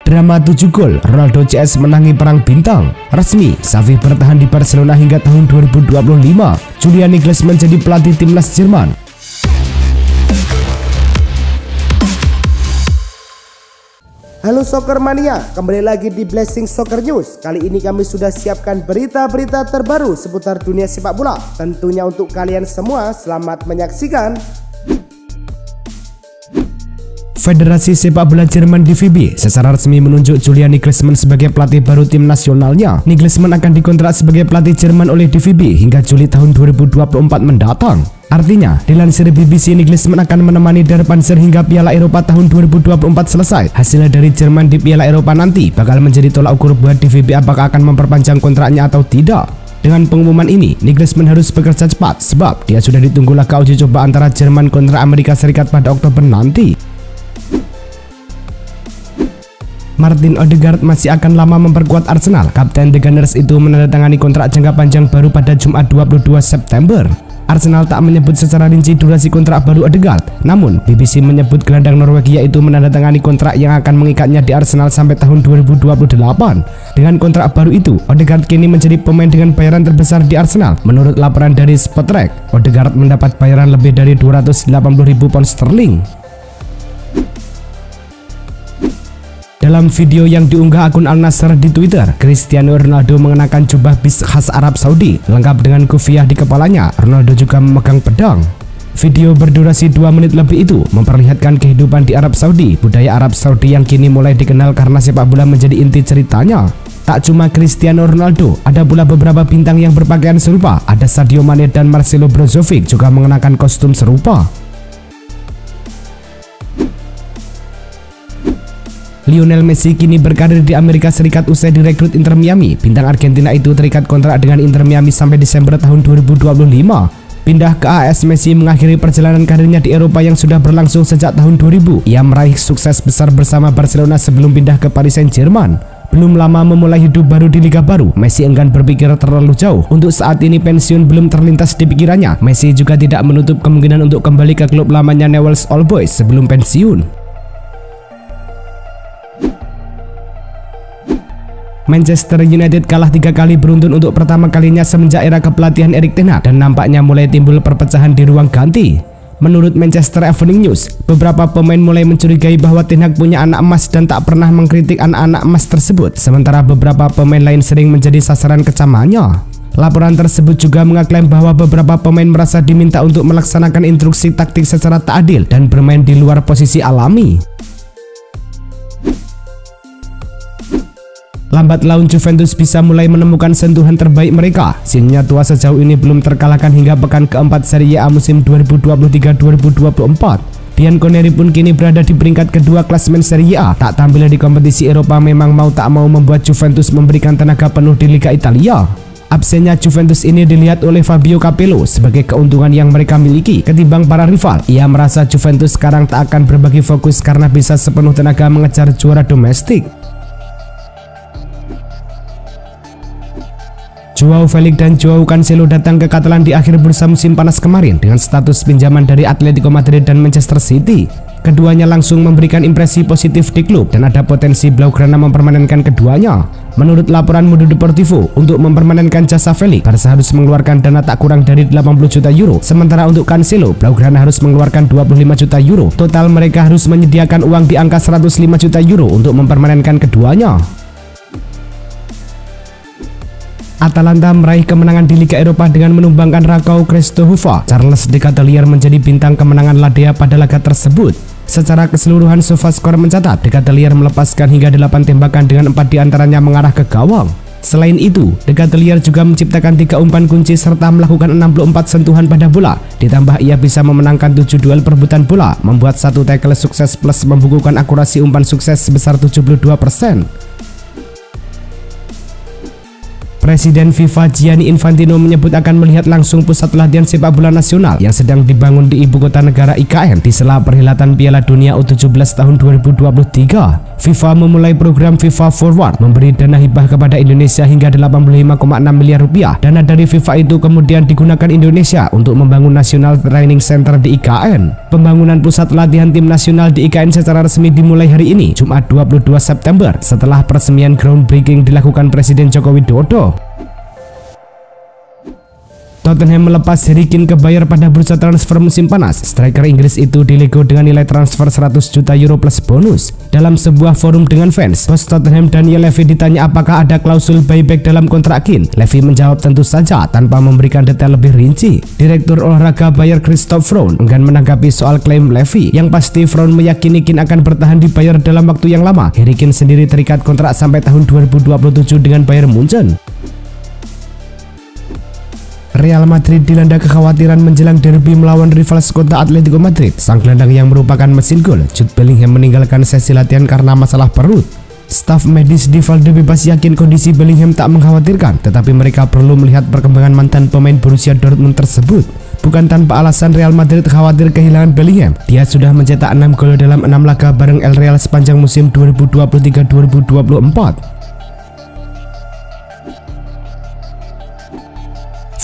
Drama 7 gol, Ronaldo CS menangi perang bintang. Resmi, Xavi bertahan di Barcelona hingga tahun 2025. Julian Nagelsmann menjadi pelatih timnas Jerman. Halo Soccer Mania, kembali lagi di Blessing Soccer News. Kali ini kami sudah siapkan berita-berita terbaru seputar dunia sepak bola. Tentunya untuk kalian semua, selamat menyaksikan. Federasi Sepak Bola Jerman DFB secara resmi menunjuk Julian Nagelsmann sebagai pelatih baru tim nasionalnya. Nagelsmann akan dikontrak sebagai pelatih Jerman oleh DFB hingga Juli tahun 2024 mendatang. Artinya, dilansir BBC, Nagelsmann akan menemani Der Panzer hingga Piala Eropa tahun 2024 selesai. Hasilnya dari Jerman di Piala Eropa nanti bakal menjadi tolak ukur buat DFB apakah akan memperpanjang kontraknya atau tidak. Dengan pengumuman ini, Nagelsmann harus bekerja cepat sebab dia sudah ditunggu laga uji coba antara Jerman kontra Amerika Serikat pada Oktober nanti. Martin Odegaard masih akan lama memperkuat Arsenal. Kapten The Gunners itu menandatangani kontrak jangka panjang baru pada Jumat 22 September. Arsenal tak menyebut secara rinci durasi kontrak baru Odegaard. Namun, BBC menyebut gelandang Norwegia itu menandatangani kontrak yang akan mengikatnya di Arsenal sampai tahun 2028. Dengan kontrak baru itu, Odegaard kini menjadi pemain dengan bayaran terbesar di Arsenal. Menurut laporan dari Spotrac, Odegaard mendapat bayaran lebih dari 280.000 pound sterling. Dalam video yang diunggah akun Al Nassr di Twitter, Cristiano Ronaldo mengenakan jubah bis khas Arab Saudi lengkap dengan kufiah di kepalanya. Ronaldo juga memegang pedang. Video berdurasi 2 menit lebih itu memperlihatkan kehidupan di Arab Saudi, budaya Arab Saudi yang kini mulai dikenal karena sepak bola menjadi inti ceritanya. Tak cuma Cristiano Ronaldo, ada pula beberapa bintang yang berpakaian serupa. Ada Sadio Mane dan Marcelo Brozovic juga mengenakan kostum serupa. Lionel Messi kini berkarir di Amerika Serikat usai direkrut Inter Miami. Bintang Argentina itu terikat kontrak dengan Inter Miami sampai Desember tahun 2025. Pindah ke AS, Messi mengakhiri perjalanan karirnya di Eropa yang sudah berlangsung sejak tahun 2000. Ia meraih sukses besar bersama Barcelona sebelum pindah ke Paris Saint-Germain. Belum lama memulai hidup baru di liga baru, Messi enggan berpikir terlalu jauh. Untuk saat ini pensiun belum terlintas di pikirannya. Messi juga tidak menutup kemungkinan untuk kembali ke klub lamanya Newell's Old Boys sebelum pensiun. Manchester United kalah 3 kali beruntun untuk pertama kalinya semenjak era kepelatihan Erik ten Hag dan nampaknya mulai timbul perpecahan di ruang ganti. Menurut Manchester Evening News, beberapa pemain mulai mencurigai bahwa Ten Hag punya anak emas dan tak pernah mengkritik anak-anak emas tersebut, sementara beberapa pemain lain sering menjadi sasaran kecamannya. Laporan tersebut juga mengaklaim bahwa beberapa pemain merasa diminta untuk melaksanakan instruksi taktik secara tak adil dan bermain di luar posisi alami. Lambat laun Juventus bisa mulai menemukan sentuhan terbaik mereka. Sinnya tua sejauh ini belum terkalahkan hingga pekan keempat Serie A musim 2023-2024. Bianconeri pun kini berada di peringkat kedua klasemen Serie A. Tak tampil di kompetisi Eropa memang mau tak mau membuat Juventus memberikan tenaga penuh di Liga Italia. Absennya Juventus ini dilihat oleh Fabio Capello sebagai keuntungan yang mereka miliki ketimbang para rival. Ia merasa Juventus sekarang tak akan berbagi fokus karena bisa sepenuh tenaga mengejar juara domestik. Joao Felix dan Joao Cancelo datang ke Catalan di akhir bursa musim panas kemarin dengan status pinjaman dari Atletico Madrid dan Manchester City. Keduanya langsung memberikan impresi positif di klub dan ada potensi Blaugrana mempermanenkan keduanya. Menurut laporan Mundo Deportivo, untuk mempermanenkan jasa Felix, Barca harus mengeluarkan dana tak kurang dari 80 juta euro. Sementara untuk Cancelo, Blaugrana harus mengeluarkan 25 juta euro. Total mereka harus menyediakan uang di angka 105 juta euro untuk mempermanenkan keduanya. Atalanta meraih kemenangan di Liga Eropa dengan menumbangkan Rakau Częstochowa. Charles De Ketelaere menjadi bintang kemenangan Ladea pada laga tersebut. Secara keseluruhan SofaScore mencatat De Ketelaere melepaskan hingga 8 tembakan dengan 4 diantaranya mengarah ke gawang. Selain itu, De Ketelaere juga menciptakan 3 umpan kunci serta melakukan 64 sentuhan pada bola. Ditambah ia bisa memenangkan 7 duel perebutan bola, membuat 1 tackle sukses plus membukukan akurasi umpan sukses sebesar 72%. Presiden FIFA Gianni Infantino menyebut akan melihat langsung pusat latihan sepak bola nasional yang sedang dibangun di ibu kota negara IKN di sela perhelatan Piala Dunia U17 tahun 2023. FIFA memulai program FIFA Forward memberi dana hibah kepada Indonesia hingga 85,6 miliar rupiah. Dana dari FIFA itu kemudian digunakan Indonesia untuk membangun National Training Center di IKN. Pembangunan pusat latihan tim nasional di IKN secara resmi dimulai hari ini, Jumat 22 September, setelah peresmian groundbreaking dilakukan Presiden Joko Widodo. Tottenham melepas Harry Kane ke Bayern pada bursa transfer musim panas. Striker Inggris itu dilego dengan nilai transfer 100 juta euro plus bonus. Dalam sebuah forum dengan fans, bos Tottenham Daniel Levy ditanya apakah ada klausul buyback dalam kontrak Kane. Levy menjawab tentu saja tanpa memberikan detail lebih rinci. Direktur olahraga Bayern Christoph Frohn enggan menanggapi soal klaim Levy. Yang pasti Frohn meyakini Kane akan bertahan di Bayern dalam waktu yang lama. Harry Kane sendiri terikat kontrak sampai tahun 2027 dengan Bayern Munchen. Real Madrid dilanda kekhawatiran menjelang derby melawan rival sekota Atletico Madrid. Sang gelandang yang merupakan mesin gol, Jude Bellingham, meninggalkan sesi latihan karena masalah perut. Staf medis di Valdebebas yakin kondisi Bellingham tak mengkhawatirkan, tetapi mereka perlu melihat perkembangan mantan pemain Borussia Dortmund tersebut. Bukan tanpa alasan Real Madrid khawatir kehilangan Bellingham. Dia sudah mencetak 6 gol dalam 6 laga bareng El Real sepanjang musim 2023-2024.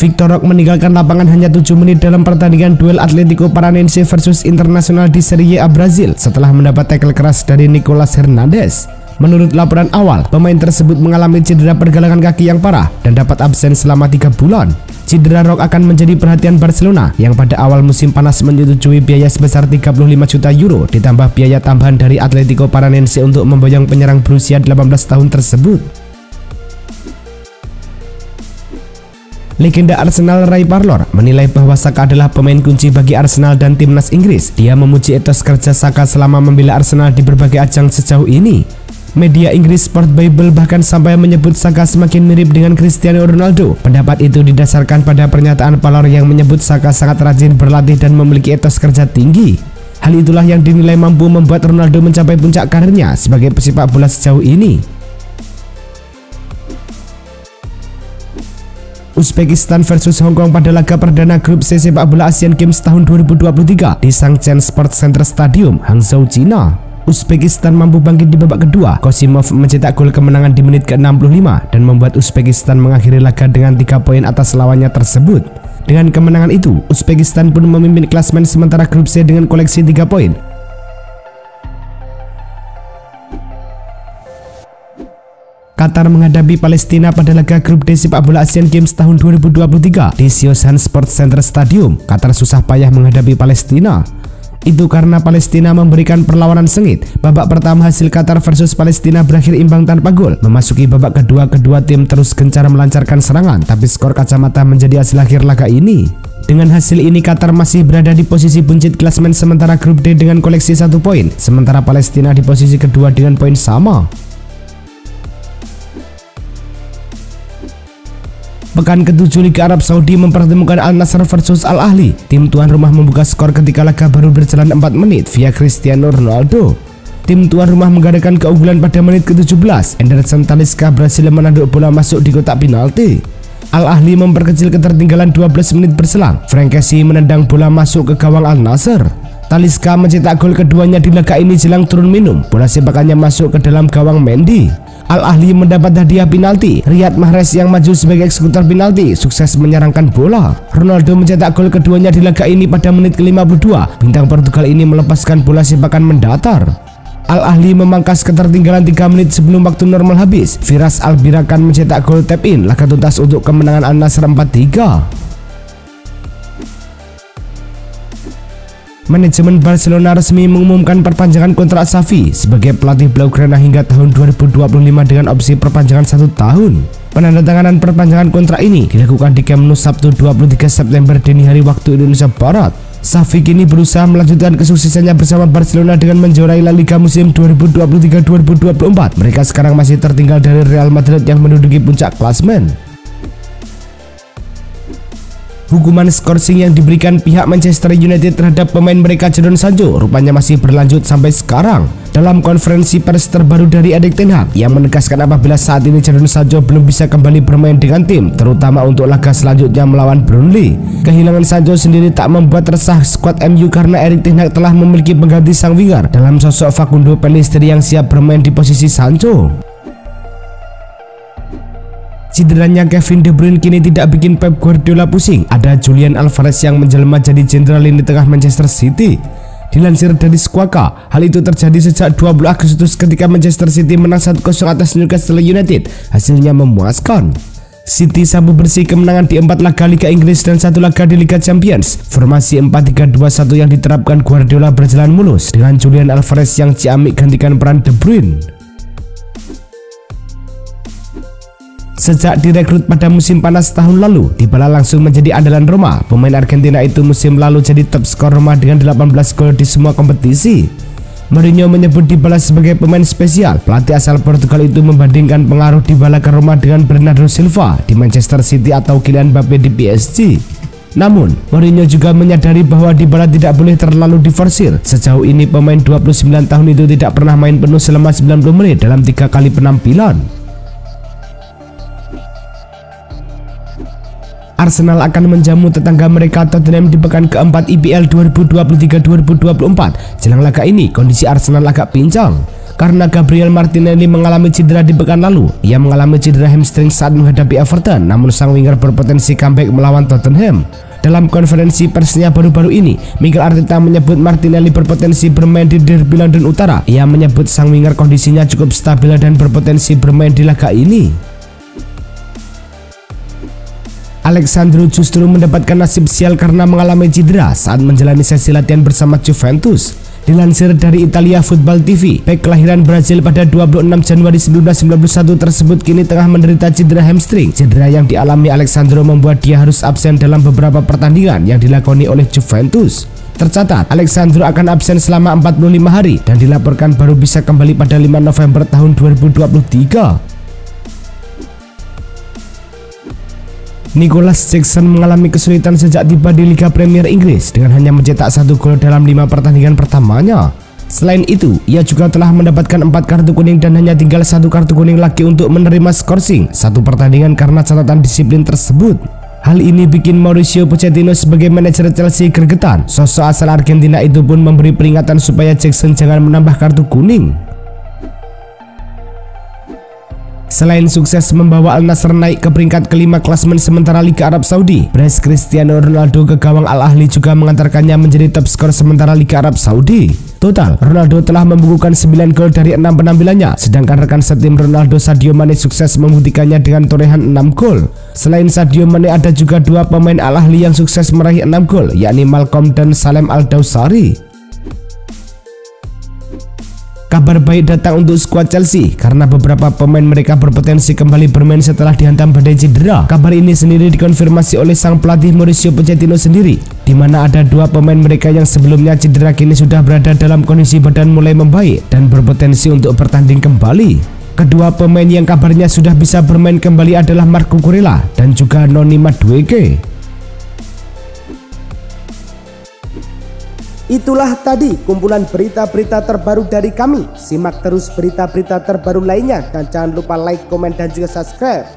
Victor Roque meninggalkan lapangan hanya 7 menit dalam pertandingan duel Atletico Paranaense versus Internacional di Serie A Brazil setelah mendapat tackle keras dari Nicolas Hernandez. Menurut laporan awal, pemain tersebut mengalami cedera pergelangan kaki yang parah dan dapat absen selama 3 bulan. Cedera Roque akan menjadi perhatian Barcelona yang pada awal musim panas menyetujui biaya sebesar 35 juta euro ditambah biaya tambahan dari Atletico Paranaense untuk memboyong penyerang berusia 18 tahun tersebut. Legenda Arsenal Ray Parlour menilai bahwa Saka adalah pemain kunci bagi Arsenal dan timnas Inggris. Dia memuji etos kerja Saka selama membela Arsenal di berbagai ajang sejauh ini. Media Inggris Sport Bible bahkan sampai menyebut Saka semakin mirip dengan Cristiano Ronaldo. Pendapat itu didasarkan pada pernyataan Parlour yang menyebut Saka sangat rajin berlatih dan memiliki etos kerja tinggi. Hal itulah yang dinilai mampu membuat Ronaldo mencapai puncak karirnya sebagai pesepak bola sejauh ini. Uzbekistan versus Hong Kong pada laga perdana grup C sepak bola Asian Games tahun 2023 di Shangcheng Sports Center Stadium, Hangzhou, China. Uzbekistan mampu bangkit di babak kedua. Kosimov mencetak gol kemenangan di menit ke-65 dan membuat Uzbekistan mengakhiri laga dengan 3 poin atas lawannya tersebut. Dengan kemenangan itu, Uzbekistan pun memimpin klasemen sementara grup C dengan koleksi 3 poin. Qatar menghadapi Palestina pada laga grup D sepak bola Asian Games tahun 2023 di Siosan Sports Center Stadium. Qatar susah payah menghadapi Palestina. Itu karena Palestina memberikan perlawanan sengit. Babak pertama hasil Qatar versus Palestina berakhir imbang tanpa gol. Memasuki babak kedua, kedua tim terus gencar melancarkan serangan, tapi skor kacamata menjadi hasil akhir laga ini. Dengan hasil ini Qatar masih berada di posisi buncit klasemen sementara grup D dengan koleksi 1 poin, sementara Palestina di posisi kedua dengan poin sama. Pekan ke-7 Liga Arab Saudi mempertemukan Al Nassr versus Al Ahli. Tim tuan rumah membuka skor ketika laga baru berjalan 4 menit via Cristiano Ronaldo. Tim tuan rumah menggadaikan keunggulan pada menit ke-17. Anderson Talisca berhasil menanduk bola masuk di kotak penalti. Al Ahli memperkecil ketertinggalan 12 menit berselang. Frank Kessie menendang bola masuk ke gawang Al Nassr. Talisca mencetak gol keduanya di laga ini jelang turun minum. Bola sepakannya masuk ke dalam gawang Mendy. Al Ahli mendapat hadiah penalti. Riyad Mahrez yang maju sebagai eksekutor penalti sukses menyerangkan bola. Ronaldo mencetak gol keduanya di laga ini pada menit ke-52. Bintang Portugal ini melepaskan bola sepakan mendatar. Al Ahli memangkas ketertinggalan 3 menit sebelum waktu normal habis. Firas Albirakan mencetak gol tap in. Laga tuntas untuk kemenangan Al Nassr 4-3. Manajemen Barcelona resmi mengumumkan perpanjangan kontrak Xavi sebagai pelatih Blaugrana hingga tahun 2025 dengan opsi perpanjangan 1 tahun. Penandatanganan perpanjangan kontrak ini dilakukan di Camp Nou Sabtu 23 September dini hari waktu Indonesia Barat. Xavi kini berusaha melanjutkan kesuksesannya bersama Barcelona dengan menjuarai La Liga musim 2023-2024. Mereka sekarang masih tertinggal dari Real Madrid yang menduduki puncak klasemen. Hukuman skorsing yang diberikan pihak Manchester United terhadap pemain mereka Jadon Sancho rupanya masih berlanjut sampai sekarang. Dalam konferensi pers terbaru dari Erik ten Hag yang menegaskan apabila saat ini Jadon Sancho belum bisa kembali bermain dengan tim, terutama untuk laga selanjutnya melawan Burnley. Kehilangan Sancho sendiri tak membuat resah skuad MU karena Erik ten Hag telah memiliki pengganti sang winger dalam sosok Facundo Pellistri yang siap bermain di posisi Sancho. Cederanya Kevin De Bruyne kini tidak bikin Pep Guardiola pusing. Ada Julian Alvarez yang menjelma jadi jenderal lini tengah Manchester City. Dilansir dari Squawka, hal itu terjadi sejak 20 Agustus ketika Manchester City menang 1-0 atas Newcastle United. Hasilnya memuaskan. City sabu bersih kemenangan di 4 laga Liga Inggris dan 1 laga di Liga Champions. Formasi 4-3-2-1 yang diterapkan Guardiola berjalan mulus dengan Julian Alvarez yang ciamik gantikan peran De Bruyne. Sejak direkrut pada musim panas tahun lalu, Dybala langsung menjadi andalan Roma. Pemain Argentina itu musim lalu jadi top skor Roma dengan 18 gol di semua kompetisi. Mourinho menyebut Dybala sebagai pemain spesial. Pelatih asal Portugal itu membandingkan pengaruh Dybala ke Roma dengan Bernardo Silva di Manchester City atau Kylian Mbappe di PSG. Namun, Mourinho juga menyadari bahwa Dybala tidak boleh terlalu diforsir. Sejauh ini pemain 29 tahun itu tidak pernah main penuh selama 90 menit dalam 3 kali penampilan. Arsenal akan menjamu tetangga mereka Tottenham di pekan keempat IPL 2023-2024. Jelang laga ini, kondisi Arsenal agak pincang karena Gabriel Martinelli mengalami cedera di pekan lalu. Ia mengalami cedera hamstring saat menghadapi Everton, namun sang winger berpotensi comeback melawan Tottenham. Dalam konferensi persnya baru-baru ini, Mikel Arteta menyebut Martinelli berpotensi bermain di Derby London Utara. Ia menyebut sang winger kondisinya cukup stabil dan berpotensi bermain di laga ini. Alex Sandro justru mendapatkan nasib sial karena mengalami cedera saat menjalani sesi latihan bersama Juventus. Dilansir dari Italia Football TV, bek kelahiran Brazil pada 26 Januari 1991 tersebut kini tengah menderita cedera hamstring. Cedera yang dialami Alex Sandro membuat dia harus absen dalam beberapa pertandingan yang dilakoni oleh Juventus. Tercatat, Alex Sandro akan absen selama 45 hari dan dilaporkan baru bisa kembali pada 5 November tahun 2023. Nicholas Jackson mengalami kesulitan sejak tiba di Liga Premier Inggris dengan hanya mencetak 1 gol dalam 5 pertandingan pertamanya. Selain itu, ia juga telah mendapatkan 4 kartu kuning dan hanya tinggal 1 kartu kuning lagi untuk menerima skorsing 1 pertandingan karena catatan disiplin tersebut. Hal ini bikin Mauricio Pochettino sebagai manajer Chelsea gregetan. Sosok asal Argentina itu pun memberi peringatan supaya Jackson jangan menambah kartu kuning. Selain sukses membawa Al Nassr naik ke peringkat kelima klasemen sementara Liga Arab Saudi, brace Cristiano Ronaldo ke gawang Al Ahly juga mengantarkannya menjadi top skor sementara Liga Arab Saudi. Total, Ronaldo telah membukukan 9 gol dari 6 penampilannya, sedangkan rekan setim Ronaldo Sadio Mane sukses membuktikannya dengan torehan 6 gol. Selain Sadio Mane, ada juga 2 pemain Al Ahly yang sukses meraih 6 gol, yakni Malcolm dan Salem Al-Dawsari. Kabar baik datang untuk skuad Chelsea karena beberapa pemain mereka berpotensi kembali bermain setelah dihantam badai cedera. Kabar ini sendiri dikonfirmasi oleh sang pelatih Mauricio Pochettino sendiri, di mana ada 2 pemain mereka yang sebelumnya cedera kini sudah berada dalam kondisi badan mulai membaik dan berpotensi untuk bertanding kembali. Kedua pemain yang kabarnya sudah bisa bermain kembali adalah Marco Kurela dan juga Noni Madueke. Itulah tadi kumpulan berita-berita terbaru dari kami. Simak terus berita-berita terbaru lainnya dan jangan lupa like, komen, dan juga subscribe.